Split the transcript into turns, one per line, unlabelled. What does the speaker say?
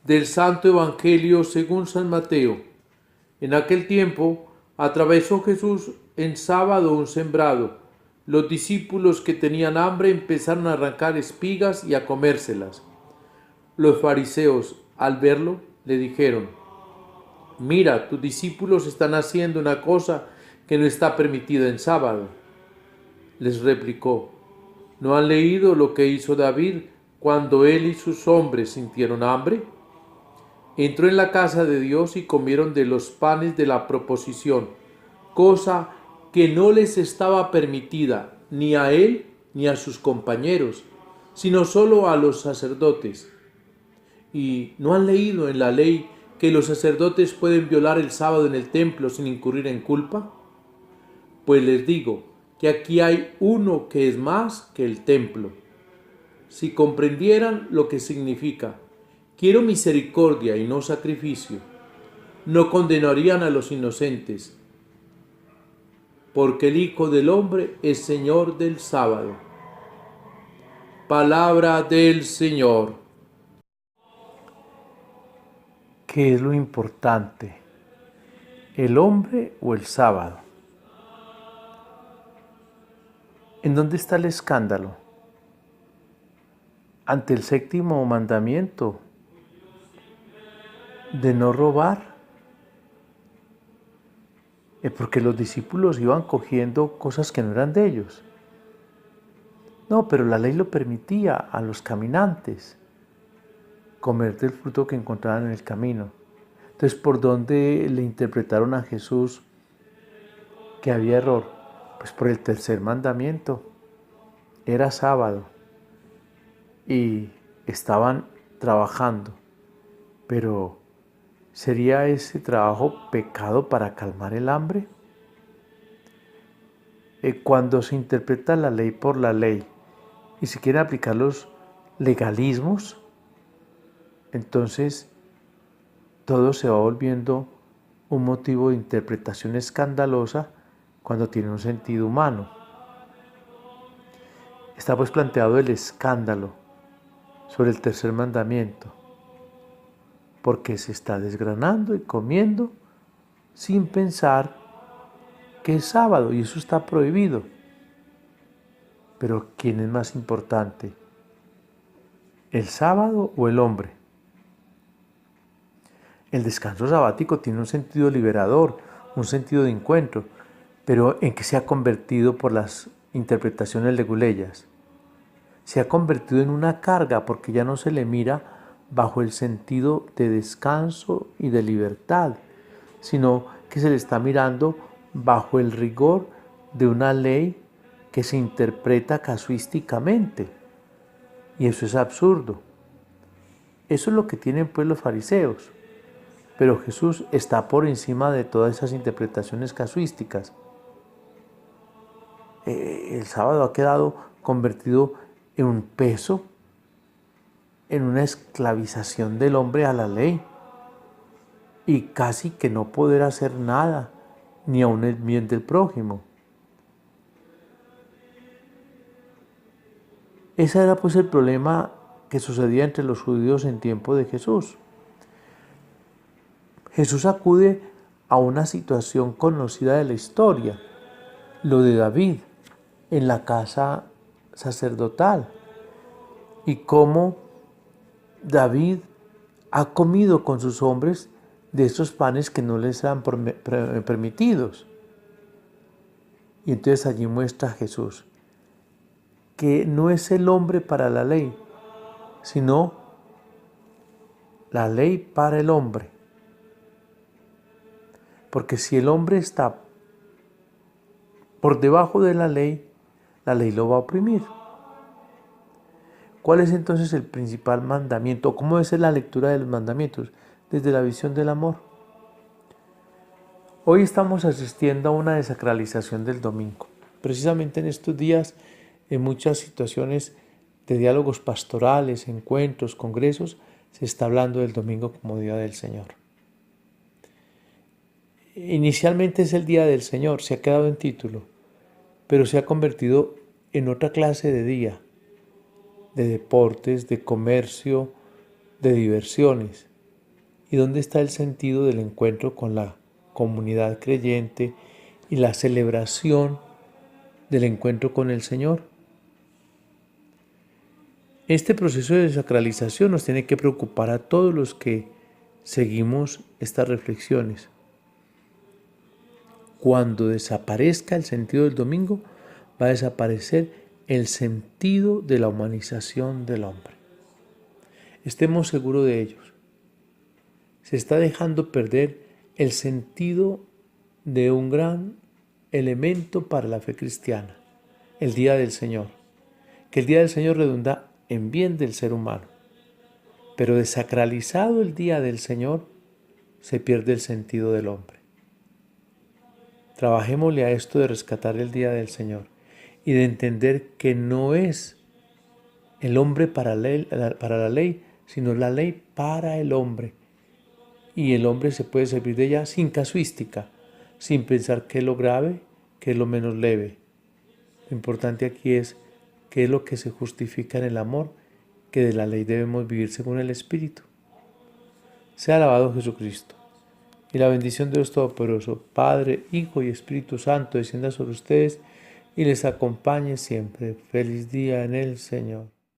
Del Santo Evangelio según San Mateo. En aquel tiempo atravesó Jesús en sábado un sembrado. Los discípulos que tenían hambre empezaron a arrancar espigas y a comérselas. Los fariseos, al verlo, le dijeron: Mira, tus discípulos están haciendo una cosa que no está permitida en sábado. Les replicó: ¿No han leído lo que hizo David cuando él y sus hombres sintieron hambre? Entró en la casa de Dios y comieron de los panes de la proposición, cosa que no les estaba permitida ni a él ni a sus compañeros, sino solo a los sacerdotes. ¿Y no han leído en la ley que los sacerdotes pueden violar el sábado en el templo sin incurrir en culpa? Pues les digo que aquí hay uno que es más que el templo. Si comprendieran lo que significa quiero misericordia y no sacrificio, no condenarían a los inocentes, porque el Hijo del Hombre es Señor del sábado. Palabra del Señor. ¿Qué es lo importante? ¿El hombre o el sábado? ¿En dónde está el escándalo? Ante el séptimo mandamiento de no robar. Porque los discípulos iban cogiendo cosas que no eran de ellos. No, pero la ley lo permitía a los caminantes comer del fruto que encontraban en el camino. Entonces, ¿por dónde le interpretaron a Jesús que había error? Pues por el tercer mandamiento. Era sábado y estaban trabajando, pero ¿sería ese trabajo pecado para calmar el hambre? Cuando se interpreta la ley por la ley y se quieren aplicar los legalismos, entonces todo se va volviendo un motivo de interpretación escandalosa cuando tiene un sentido humano. Está pues planteado el escándalo sobre el tercer mandamiento, porque se está desgranando y comiendo sin pensar que es sábado y eso está prohibido. Pero ¿quién es más importante? ¿El sábado o el hombre? El descanso sabático tiene un sentido liberador, un sentido de encuentro, pero ¿en qué se ha convertido por las interpretaciones leguleyas? Se ha convertido en una carga porque ya no se le mira bajo el sentido de descanso y de libertad, sino que se le está mirando bajo el rigor de una ley que se interpreta casuísticamente. Y eso es absurdo. Eso es lo que tienen pues los fariseos. Pero Jesús está por encima de todas esas interpretaciones casuísticas. El sábado ha quedado convertido en un peso, en una esclavización del hombre a la ley y casi que no poder hacer nada, ni aun el bien del prójimo. Ese era pues el problema que sucedía entre los judíos en tiempo de Jesús. Jesús acude a una situación conocida de la historia, lo de David en la casa sacerdotal, y cómo David ha comido con sus hombres de esos panes que no les eran permitidos. Y entonces allí muestra Jesús que no es el hombre para la ley, sino la ley para el hombre. Porque si el hombre está por debajo de la ley lo va a oprimir. ¿Cuál es entonces el principal mandamiento? ¿Cómo es la lectura de los mandamientos? Desde la visión del amor. Hoy estamos asistiendo a una desacralización del domingo. Precisamente en estos días, en muchas situaciones de diálogos pastorales, encuentros, congresos, se está hablando del domingo como Día del Señor. Inicialmente es el Día del Señor, se ha quedado en título, pero se ha convertido en otra clase de día, de deportes, de comercio, de diversiones. ¿Y dónde está el sentido del encuentro con la comunidad creyente y la celebración del encuentro con el Señor? Este proceso de desacralización nos tiene que preocupar a todos los que seguimos estas reflexiones. Cuando desaparezca el sentido del domingo, va a desaparecer el sentido de la humanización del hombre. Estemos seguros de ello. Se está dejando perder el sentido de un gran elemento para la fe cristiana, el Día del Señor. Que el Día del Señor redunda en bien del ser humano. Pero desacralizado el Día del Señor, se pierde el sentido del hombre. Trabajémosle a esto de rescatar el Día del Señor y de entender que no es el hombre para la ley, sino la ley para el hombre. Y el hombre se puede servir de ella sin casuística, sin pensar qué es lo grave, qué es lo menos leve. Lo importante aquí es qué es lo que se justifica en el amor, que de la ley debemos vivir según el Espíritu. Sea alabado Jesucristo. Y la bendición de Dios Todopoderoso, Padre, Hijo y Espíritu Santo, descienda sobre ustedes y les acompañe siempre. Feliz día en el Señor.